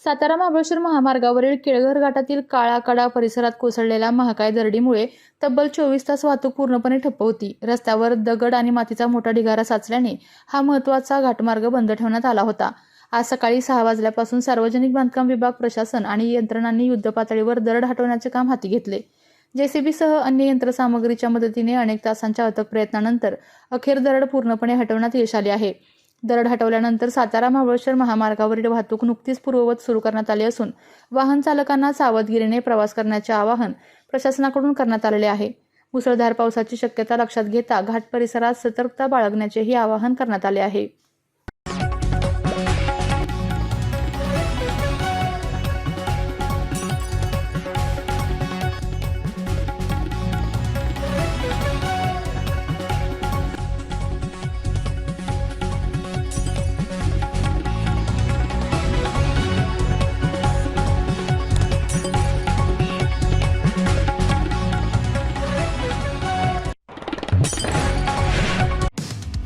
सातारा-महाबळेश्वर महामार्गावरील केळघर घाटातील काळाकडा परिसरात कोसळलेल्या महाकाय दरडीमुळे तब्बल 24 तास वाहतूक पूर्णपणे ठप्प होती. रस्त्यावर दगड आणि मातीचा मोठा ढिगारा साचल्याने हा महत्त्वाचा घाटमार्ग बंद ठेवण्यात आला होता. आज सकाळी 6 वाजल्यापासून सार्वजनिक बांधकाम विभाग, प्रशासन आणि यंत्रणांनी युद्धपातळीवर दरड हटवण्याचे काम हाती घेतले. जेसीबीसह अन्य यंत्रसामग्रीच्या मदतीने अनेक तासांच्या अथक प्रयत्नानंतर अखेर दरड पूर्णपणे हटवण्यात यश आले आहे. दरड हटवल्यानंतर सातारा-महाबळेश्वर महामार्गावरील वाहतूक नुकतीच पूर्ववत सुरू करण्यात आली असून वाहन चालकांना सावधगिरीने प्रवास करण्याचे आवाहन प्रशासनाकडून करण्यात आलेले आहे. मुसळधार पावसाची शक्यता लक्षात घेता घाट परिसरात सतर्कता बाळगण्याचेही आवाहन करण्यात आले आहे.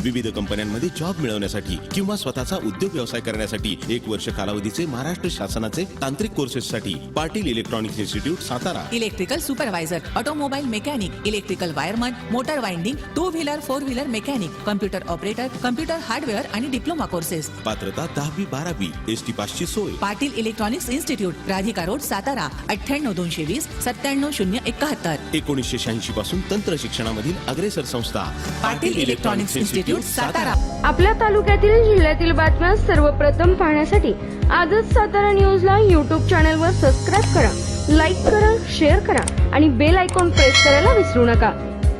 विविध कंपन्यांमध्ये जॉब मिळवण्यासाठी किंवा स्वतःचा उद्योग व्यवसाय करण्यासाठी 1 वर्ष कालावधीचे महाराष्ट्र शासनाचे तांत्रिक कोर्सेससाठी Patil electronics institute Satara. Electrical supervisor, automobile mechanic, electrical wireman, motor winding, 2 wheeler 4 wheeler mechanic, computer operator, computer hardware आणि डिप्लोमा कोर्सेस. पात्रता 10वी 12वी, एसटी पासची सोय. Patil electronics institute, Radhika road, Satara. 98 220 97 071. 1986 पासून तंत्र शिक्षणामधील अग्रेसर संस्था पाटील इलेक्ट्रॉनिक्स इन्स्टिट्यूट सातारा. आपल्या तालुक्यातील जिल्ह्यातील बातम्या सर्वप्रथम पाहण्यासाठी आजच सातारा न्यूजला YouTube चॅनलवर सबस्क्राईब करा, लाईक करा, शेअर करा आणि बेल आयकॉन प्रेस करायला विसरू नका.